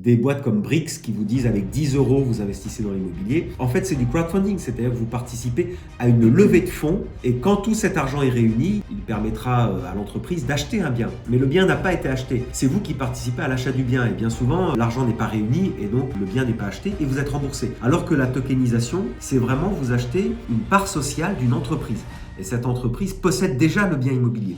des boîtes comme Brix qui vous disent avec 10 euros vous investissez dans l'immobilier. En fait, c'est du crowdfunding, c'est-à-dire que vous participez à une levée de fonds et quand tout cet argent est réuni, il permettra à l'entreprise d'acheter un bien. Mais le bien n'a pas été acheté. C'est vous qui participez à l'achat du bien et bien souvent, l'argent n'est pas réuni et donc le bien n'est pas acheté et vous êtes remboursé. Alors que la tokenisation, c'est vraiment vous achetez une part sociale d'une entreprise. Et cette entreprise possède déjà le bien immobilier.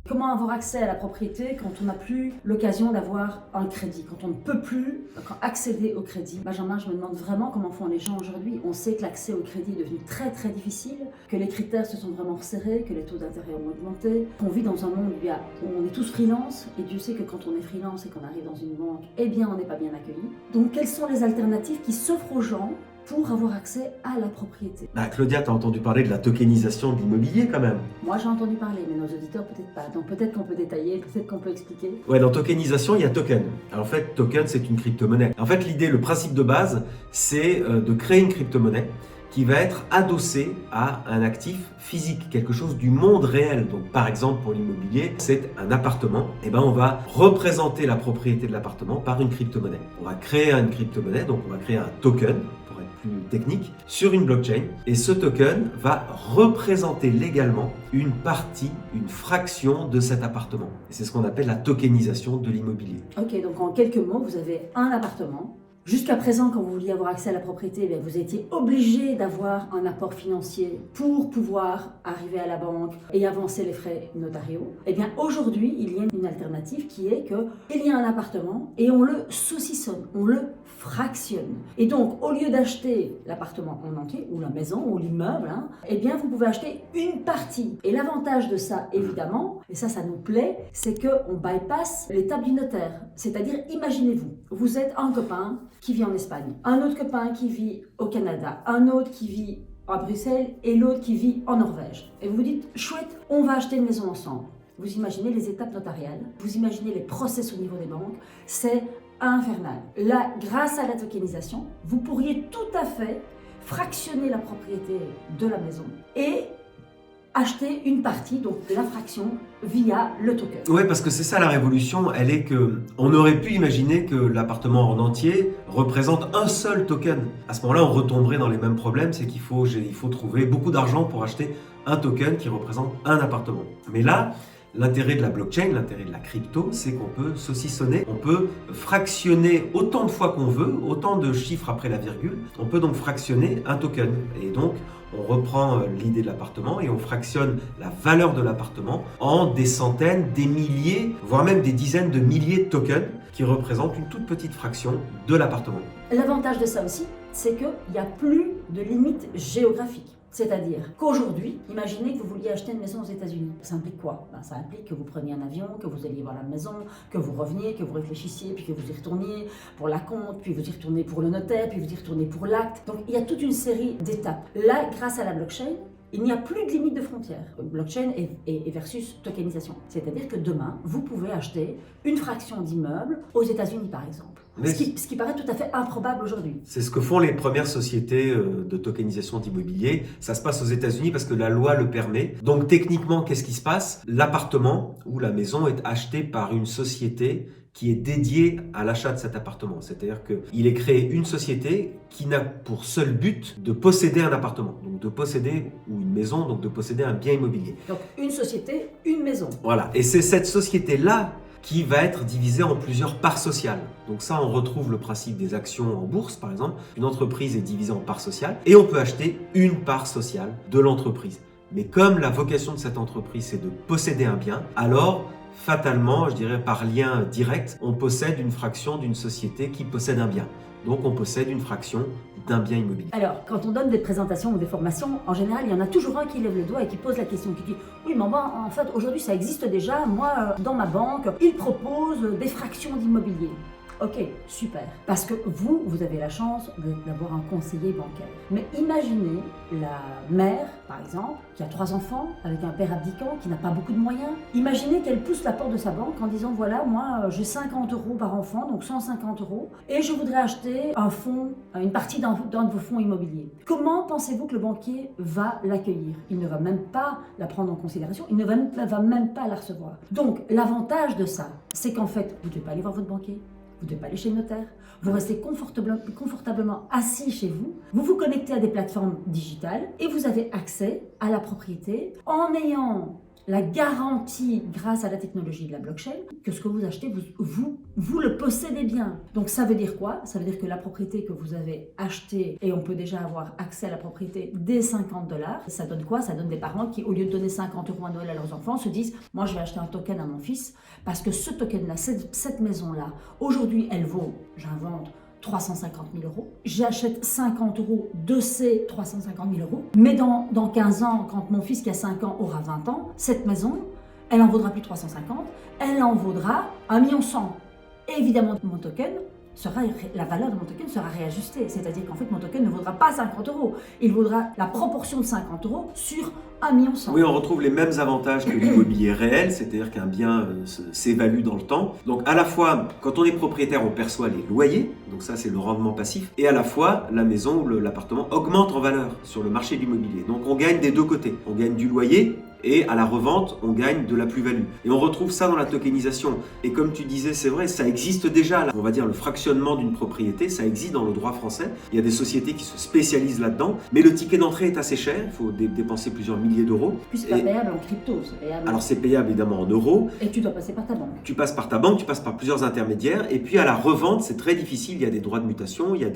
Comment avoir accès à la propriété quand on n'a plus l'occasion d'avoir un crédit, quand on ne peut plus accéder au crédit? Benjamin, je me demande vraiment comment font les gens aujourd'hui. On sait que l'accès au crédit est devenu très très difficile, que les critères se sont vraiment resserrés, que les taux d'intérêt ont augmenté, qu'on vit dans un monde où on est tous freelance, et Dieu sait que quand on est freelance et qu'on arrive dans une banque, eh bien on n'est pas bien accueilli. Donc quelles sont les alternatives qui s'offrent aux gens pour avoir accès à la propriété? Claudia, tu as entendu parler de la tokenisation de l'immobilier quand même. Moi j'ai entendu parler, mais nos auditeurs peut-être pas. Donc peut-être qu'on peut détailler, peut-être qu'on peut expliquer. Ouais, dans tokenisation, il y a token. Alors, en fait, token, c'est une crypto-monnaie. En fait, l'idée, le principe de base, c'est de créer une crypto-monnaie qui va être adossée à un actif physique, quelque chose du monde réel. Donc, par exemple, pour l'immobilier, c'est un appartement. Et ben, on va représenter la propriété de l'appartement par une crypto-monnaie. On va créer une crypto-monnaie, donc on va créer un token, plus technique, sur une blockchain et ce token va représenter légalement une partie, une fraction de cet appartement. Et c'est ce qu'on appelle la tokenisation de l'immobilier. Ok, donc en quelques mots, vous avez un appartement. Jusqu'à présent, quand vous vouliez avoir accès à la propriété, eh bien, vous étiez obligé d'avoir un apport financier pour pouvoir arriver à la banque et avancer les frais notariaux. Eh bien, aujourd'hui, il y a une alternative qui est qu'il y a un appartement et on le saucissonne, on le fractionne. Et donc, au lieu d'acheter l'appartement en entier, ou la maison, ou l'immeuble, eh bien, vous pouvez acheter une partie. Et l'avantage de ça, évidemment, et ça nous plaît, c'est qu'on bypass l'étape du notaire. C'est-à-dire, imaginez-vous, vous êtes un copain qui vit en Espagne, un autre copain qui vit au Canada, un autre qui vit à Bruxelles et l'autre qui vit en Norvège. Et vous vous dites, chouette, on va acheter une maison ensemble. Vous imaginez les étapes notariales, vous imaginez les process au niveau des banques, c'est infernal. Là, grâce à la tokenisation, vous pourriez tout à fait fractionner la propriété de la maison et acheter une partie, donc de la fraction, via le token. Oui, parce que c'est ça la révolution, elle est que on aurait pu imaginer que l'appartement en entier représente un seul token. À ce moment-là, on retomberait dans les mêmes problèmes, c'est qu'il faut trouver beaucoup d'argent pour acheter un token qui représente un appartement. Mais là, l'intérêt de la blockchain, l'intérêt de la crypto, c'est qu'on peut saucissonner, on peut fractionner autant de fois qu'on veut, autant de chiffres après la virgule, on peut donc fractionner un token. Et donc, on reprend l'idée de l'appartement et on fractionne la valeur de l'appartement en des centaines, des milliers, voire même des dizaines de milliers de tokens qui représentent une toute petite fraction de l'appartement. L'avantage de ça aussi, c'est qu'il n'y a plus de limite géographique. C'est-à-dire qu'aujourd'hui, imaginez que vous vouliez acheter une maison aux États-Unis. Ça implique quoi? Ça implique que vous preniez un avion, que vous alliez voir la maison, que vous reveniez, que vous réfléchissiez, puis que vous y retourniez pour la compte, puis vous y retournez pour le notaire, puis vous y retournez pour l'acte. Donc il y a toute une série d'étapes. Là, grâce à la blockchain, il n'y a plus de limite de frontières. Blockchain et versus tokenisation. C'est-à-dire que demain, vous pouvez acheter une fraction d'immeuble aux États-Unis, par exemple. Ce qui paraît tout à fait improbable aujourd'hui. C'est ce que font les premières sociétés de tokenisation d'immobilier. Ça se passe aux États-Unis parce que la loi le permet. Donc techniquement, qu'est-ce qui se passe? L'appartement ou la maison est acheté par une société qui est dédiée à l'achat de cet appartement. C'est-à-dire qu'il est créé une société qui n'a pour seul but de posséder un appartement, donc de posséder, ou une maison, donc de posséder un bien immobilier. Donc une société, une maison. Voilà, et c'est cette société-là qui va être divisée en plusieurs parts sociales. Donc ça, on retrouve le principe des actions en bourse, par exemple. Une entreprise est divisée en parts sociales et on peut acheter une part sociale de l'entreprise. Mais comme la vocation de cette entreprise, c'est de posséder un bien, alors fatalement, je dirais par lien direct, on possède une fraction d'une société qui possède un bien. Donc on possède une fraction d'un bien immobilier. Alors, quand on donne des présentations ou des formations, en général, il y en a toujours un qui lève le doigt et qui pose la question, qui dit « Oui, mais en fait, aujourd'hui, ça existe déjà. Moi, dans ma banque, ils proposent des fractions d'immobilier. » Ok, super. Parce que vous avez la chance d'avoir un conseiller bancaire. Mais imaginez la mère, par exemple, qui a 3 enfants, avec un père abdicant, qui n'a pas beaucoup de moyens. Imaginez qu'elle pousse la porte de sa banque en disant, voilà, moi, j'ai 50 € par enfant, donc 150 €, et je voudrais acheter un fonds, une partie d'un de vos fonds immobiliers. Comment pensez-vous que le banquier va l'accueillir? Il ne va même pas la prendre en considération, il ne va même pas la recevoir. Donc, l'avantage de ça, c'est qu'en fait, vous ne devez pas aller voir votre banquier, vous ne devez pas aller chez le notaire, vous restez confortablement assis chez vous, vous vous connectez à des plateformes digitales et vous avez accès à la propriété en ayant la garantie, grâce à la technologie de la blockchain, que ce que vous achetez, vous le possédez bien. Donc ça veut dire quoi? Ça veut dire que la propriété que vous avez achetée, et on peut déjà avoir accès à la propriété dès 50 $, ça donne quoi? Ça donne des parents qui, au lieu de donner 50 € à Noël à leurs enfants, se disent, moi je vais acheter un token à mon fils, parce que ce token-là, cette maison-là, aujourd'hui elle vaut, j'invente, 350 000 €. J'achète 50 € de ces 350 000 €. Mais dans 15 ans, quand mon fils qui a 5 ans aura 20 ans, cette maison, elle en vaudra plus 350, elle en vaudra 1 100 000. Évidemment, la valeur de mon token sera réajustée. C'est-à-dire qu'en fait, mon token ne vaudra pas 50 €. Il vaudra la proportion de 50 € sur 1 100 000. Oui, on retrouve les mêmes avantages que l'immobilier réel, c'est-à-dire qu'un bien s'évalue dans le temps. Donc à la fois, quand on est propriétaire, on perçoit les loyers, donc ça c'est le rendement passif, et à la fois, la maison ou l'appartement augmente en valeur sur le marché de l'immobilier. Donc on gagne des deux côtés. On gagne du loyer, et à la revente, on gagne de la plus-value. Et on retrouve ça dans la tokenisation. Et comme tu disais, c'est vrai, ça existe déjà. On va dire le fractionnement d'une propriété, ça existe dans le droit français. Il y a des sociétés qui se spécialisent là-dedans. Mais le ticket d'entrée est assez cher. Il faut dépenser plusieurs milliers d'euros. Puis c'est pas payable en crypto, c'est payable. Alors c'est payable évidemment en euros. Et tu dois passer par ta banque. Tu passes par ta banque, tu passes par plusieurs intermédiaires. Et puis à la revente, c'est très difficile. Il y a des droits de mutation, il y a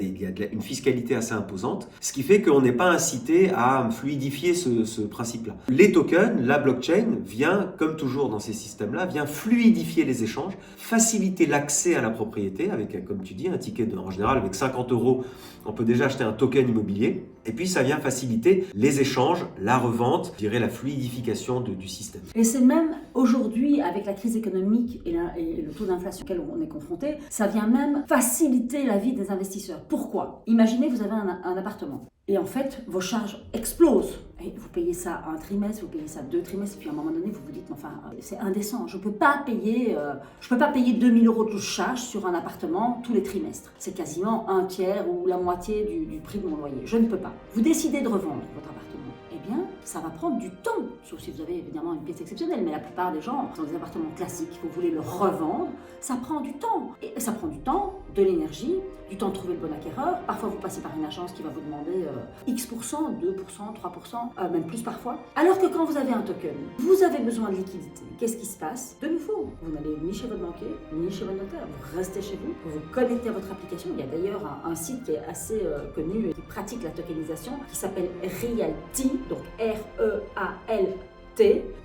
une fiscalité assez imposante. Ce qui fait qu'on n'est pas incité à fluidifier ce principe-là. Les tokens, la blockchain vient, comme toujours dans ces systèmes-là, vient fluidifier les échanges, faciliter l'accès à la propriété avec, comme tu dis, un ticket en général avec 50 €, on peut déjà acheter un token immobilier. Et puis ça vient faciliter les échanges, la revente, je dirais la fluidification du système. Et c'est même aujourd'hui, avec la crise économique et le taux d'inflation auquel on est confronté, ça vient même faciliter la vie des investisseurs. Pourquoi? Imaginez, vous avez un appartement. Et en fait, vos charges explosent. Et vous payez ça un trimestre, vous payez ça 2 trimestres, et puis à un moment donné, vous vous dites, enfin, c'est indécent. Je peux pas payer 2 000 € de charges sur un appartement tous les trimestres. C'est quasiment un tiers ou la moitié du prix de mon loyer. Je ne peux pas. Vous décidez de revendre votre appartement. Eh bien, ça va prendre du temps, sauf si vous avez évidemment une pièce exceptionnelle, mais la plupart des gens dans des appartements classiques, vous voulez le revendre, ça prend du temps. Et ça prend du temps, de l'énergie, du temps de trouver le bon acquéreur. Parfois, vous passez par une agence qui va vous demander X%, 2%, 3%, même plus parfois. Alors que quand vous avez un token, vous avez besoin de liquidité. Qu'est-ce qui se passe? De nouveau, vous n'allez ni chez votre banquier, ni chez votre notaire. Vous restez chez vous, vous vous connectez à votre application. Il y a d'ailleurs un site qui est assez connu et qui pratique la tokenisation, qui s'appelle Realty, donc R-E-A-L-T.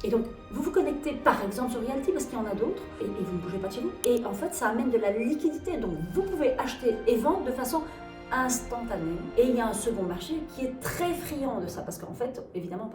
Et donc, vous vous connectez par exemple sur Realty parce qu'il y en a d'autres et vous ne bougez pas de chez vous. Et en fait, ça amène de la liquidité. Donc, vous pouvez acheter et vendre de façon instantanée. Et il y a un second marché qui est très friand de ça parce qu'en fait, évidemment,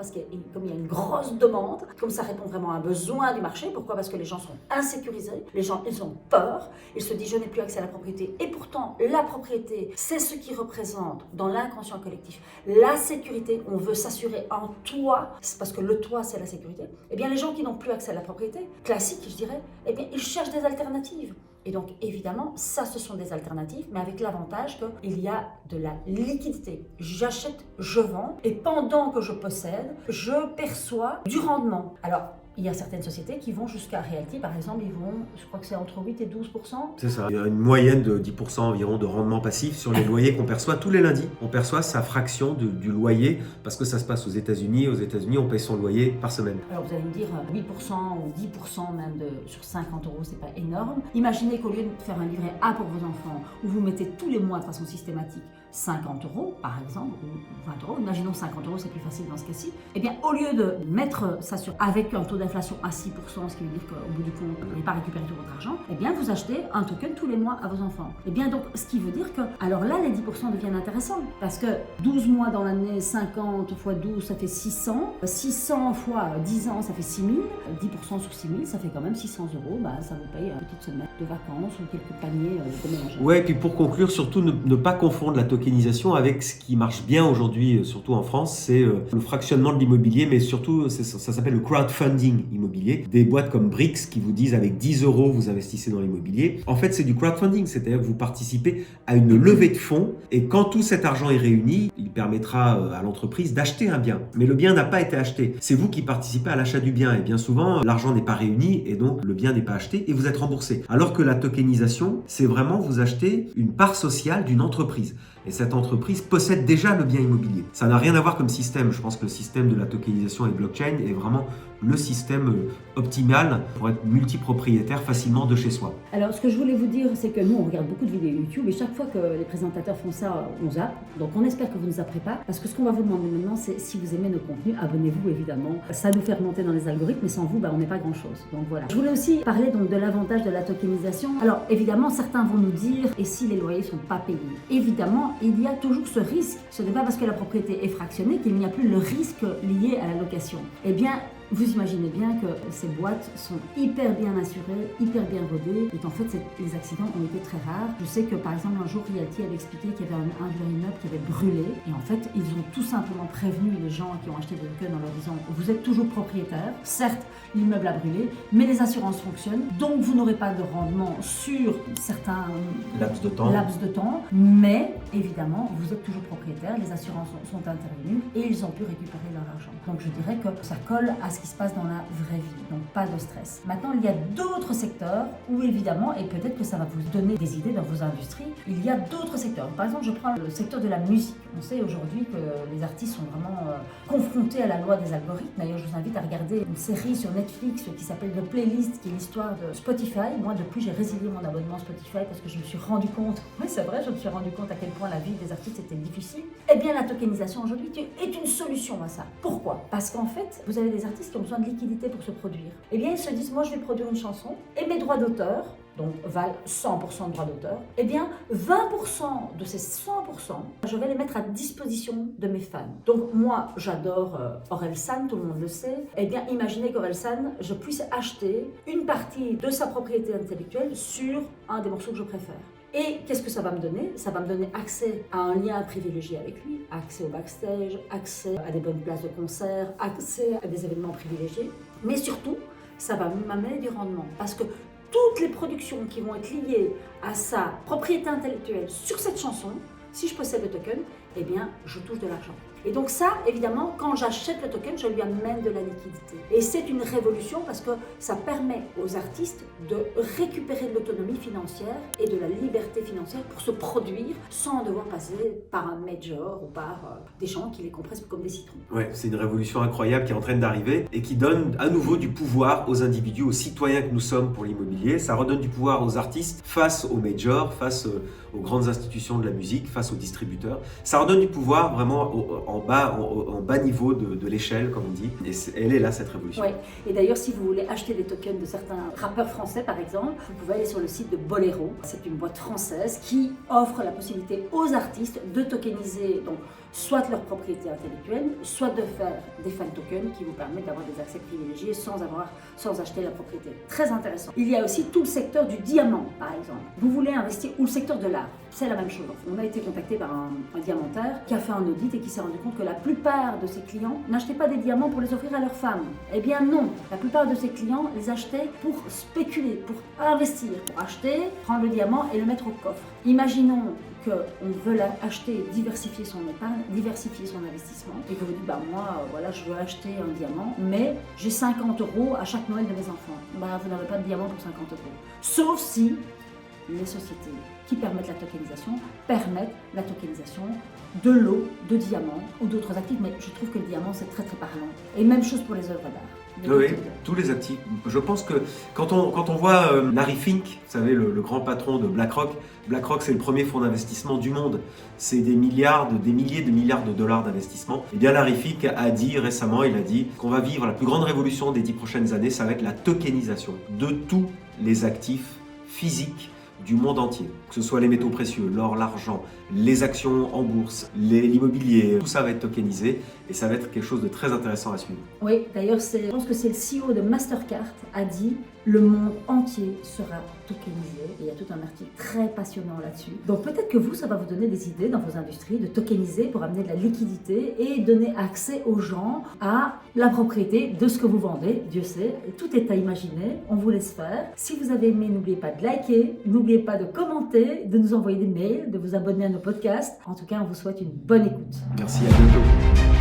comme il y a une grosse demande, comme ça répond vraiment à un besoin du marché. Pourquoi? Parce que les gens sont insécurisés, les gens, ils ont peur, ils se disent je n'ai plus accès à la propriété. Et pourtant, la propriété, c'est ce qui représente dans l'inconscient collectif la sécurité. On veut s'assurer un toit, c'est parce que le toit, c'est la sécurité. Eh bien, les gens qui n'ont plus accès à la propriété, classique, je dirais, eh bien, ils cherchent des alternatives. Et donc, évidemment, ça, ce sont des alternatives, mais avec l'avantage qu'il y a de la liquidité. J'achète, je vends, et pendant que je possède, je perçois du rendement. Alors, il y a certaines sociétés qui vont jusqu'à Realty, par exemple, ils vont, je crois que c'est entre 8 et 12%. C'est ça, il y a une moyenne de 10% environ de rendement passif sur les loyers qu'on perçoit tous les lundis. On perçoit sa fraction du loyer, parce que ça se passe aux États-Unis. Aux États-Unis, on paye son loyer par semaine. Alors vous allez me dire 8% ou 10% même sur 50 €, c'est pas énorme. Imaginez qu'au lieu de faire un livret A pour vos enfants, où vous mettez tous les mois de façon systématique 50 € par exemple, ou 20 €, imaginons 50 €, c'est plus facile dans ce cas-ci, eh bien au lieu de mettre ça avec un taux d'inflation à 6%, ce qui veut dire qu'au bout du compte, vous n'avez pas récupéré tout votre argent, eh bien vous achetez un token tous les mois à vos enfants. Eh bien donc, ce qui veut dire que, alors là, les 10% deviennent intéressants, parce que 12 mois dans l'année, 50 fois 12, ça fait 600, 600 fois 10 ans, ça fait 6000, 10% sur 6000, ça fait quand même 600 €, bah, ça vous paye une petite semaine de vacances ou quelques paniers de ménagères. Ouais, et puis pour conclure, surtout ne pas confondre la tokenisation avec ce qui marche bien aujourd'hui, surtout en France, c'est le fractionnement de l'immobilier, mais surtout, ça s'appelle le crowdfunding immobilier. Des boîtes comme Brix qui vous disent avec 10 € vous investissez dans l'immobilier. En fait, c'est du crowdfunding, c'est-à-dire que vous participez à une levée de fonds et quand tout cet argent est réuni, il permettra à l'entreprise d'acheter un bien. Mais le bien n'a pas été acheté. C'est vous qui participez à l'achat du bien et bien souvent, l'argent n'est pas réuni et donc le bien n'est pas acheté et vous êtes remboursé. Alors que la tokenisation, c'est vraiment vous achetez une part sociale d'une entreprise. Et cette entreprise possède déjà le bien immobilier. Ça n'a rien à voir comme système. Je pense que le système de la tokenisation et blockchain est vraiment le système optimal pour être multipropriétaire facilement de chez soi. Alors, ce que je voulais vous dire, c'est que nous, on regarde beaucoup de vidéos YouTube et chaque fois que les présentateurs font ça, on zappe. Donc, on espère que vous ne zapperez pas parce que ce qu'on va vous demander maintenant, c'est si vous aimez nos contenus, abonnez-vous évidemment. Ça nous fait remonter dans les algorithmes, mais sans vous, on n'est pas grand-chose. Donc, voilà. Je voulais aussi parler donc de l'avantage de la tokenisation. Alors, évidemment, certains vont nous dire, et si les loyers ne sont pas payés? Évidemment, il y a toujours ce risque. Ce n'est pas parce que la propriété est fractionnée qu'il n'y a plus le risque lié à la location. Eh bien, vous imaginez bien que ces boîtes sont hyper bien assurées, hyper bien rodées et qu'en fait les accidents ont été très rares. Je sais que par exemple un jour Realty avait expliqué qu'il y avait un de leurs immeubles qui avait brûlé et en fait ils ont tout simplement prévenu les gens qui ont acheté des tokens en leur disant vous êtes toujours propriétaire, certes l'immeuble a brûlé mais les assurances fonctionnent donc vous n'aurez pas de rendement sur certains laps de temps mais évidemment vous êtes toujours propriétaire, les assurances sont intervenues et ils ont pu récupérer leur argent. Donc je dirais que ça colle à ce qui se passe dans la vraie vie, donc pas de stress. Maintenant, il y a d'autres secteurs où évidemment, et peut-être que ça va vous donner des idées dans vos industries, il y a d'autres secteurs. Par exemple, je prends le secteur de la musique. On sait aujourd'hui que les artistes sont vraiment confrontés à la loi des algorithmes. D'ailleurs, je vous invite à regarder une série sur Netflix qui s'appelle The Playlist, qui est l'histoire de Spotify. Moi, depuis, j'ai résilié mon abonnement Spotify parce que je me suis rendu compte, oui c'est vrai, je me suis rendu compte à quel point la vie des artistes était difficile. Eh bien, la tokenisation aujourd'hui est une solution à ça. Pourquoi? Parce qu'en fait, vous avez des artistes qui ont besoin de liquidité pour se produire. Eh bien, ils se disent, moi je vais produire une chanson et mes droits d'auteur, donc valent 100% de droits d'auteur, eh bien 20% de ces 100%, je vais les mettre à disposition de mes fans. Donc moi, j'adore Orelsan, tout le monde le sait. Eh bien, imaginez qu'Orelsan, je puisse acheter une partie de sa propriété intellectuelle sur un des morceaux que je préfère. Et qu'est-ce que ça va me donner? Ça va me donner accès à un lien privilégié avec lui, accès au backstage, accès à des bonnes places de concert, accès à des événements privilégiés. Mais surtout, ça va m'amener du rendement. Parce que toutes les productions qui vont être liées à sa propriété intellectuelle sur cette chanson, si je possède le token, eh bien, je touche de l'argent. Et donc ça, évidemment, quand j'achète le token, je lui amène de la liquidité. Et c'est une révolution parce que ça permet aux artistes de récupérer de l'autonomie financière et de la liberté financière pour se produire sans devoir passer par un major ou par des gens qui les compressent comme des citrons. Ouais, c'est une révolution incroyable qui est en train d'arriver et qui donne à nouveau du pouvoir aux individus, aux citoyens que nous sommes pour l'immobilier. Ça redonne du pouvoir aux artistes face aux majors, face aux grandes institutions de la musique, face aux distributeurs. Ça redonne du pouvoir vraiment en bas niveau de l'échelle, comme on dit. Et elle est là, cette révolution. Oui. Et d'ailleurs, si vous voulez acheter des tokens de certains rappeurs français, par exemple, vous pouvez aller sur le site de Bolero. C'est une boîte française qui offre la possibilité aux artistes de tokeniser donc, soit leur propriété intellectuelle, soit de faire des fan tokens qui vous permettent d'avoir des accès privilégiés sans acheter la propriété. Très intéressant. Il y a aussi tout le secteur du diamant, par exemple. Vous voulez investir, ou le secteur de l'art. C'est la même chose. On a été contacté par un diamantaire qui a fait un audit et qui s'est rendu compte que la plupart de ses clients n'achetaient pas des diamants pour les offrir à leurs femmes. Eh bien non, la plupart de ses clients les achetaient pour spéculer, pour investir, pour acheter, prendre le diamant et le mettre au coffre. Imaginons qu'on veut acheter, diversifier son épargne, diversifier son investissement et que vous dites, moi, voilà, je veux acheter un diamant, mais j'ai 50 € à chaque Noël de mes enfants. Vous n'avez pas de diamant pour 50 €. Sauf si les sociétés qui permettent la tokenisation permettent la tokenisation de l'eau, de diamants ou d'autres actifs, mais je trouve que le diamant c'est très très parlant. Et même chose pour les œuvres d'art. Oui, tous les actifs. Je pense que quand on voit Larry Fink, vous savez, le grand patron de BlackRock, BlackRock c'est le premier fonds d'investissement du monde. C'est des milliers de milliards de dollars d'investissement. Et bien Larry Fink a dit récemment, il a dit qu'on va vivre la plus grande révolution des 10 prochaines années, ça va être la tokenisation de tous les actifs physiques du monde entier, que ce soit les métaux précieux, l'or, l'argent, les actions en bourse, l'immobilier, tout ça va être tokenisé et ça va être quelque chose de très intéressant à suivre. Oui, d'ailleurs, je pense que c'est le CEO de Mastercard a dit le monde entier sera tokenisé. Et il y a tout un article très passionnant là-dessus. Donc peut-être que ça va vous donner des idées dans vos industries de tokeniser pour amener de la liquidité et donner accès aux gens à la propriété de ce que vous vendez. Dieu sait, tout est à imaginer, on vous laisse faire. Si vous avez aimé, n'oubliez pas de liker, n'oubliez pas de commenter, de nous envoyer des mails, de vous abonner à nos podcasts. En tout cas, on vous souhaite une bonne écoute. Merci, à bientôt.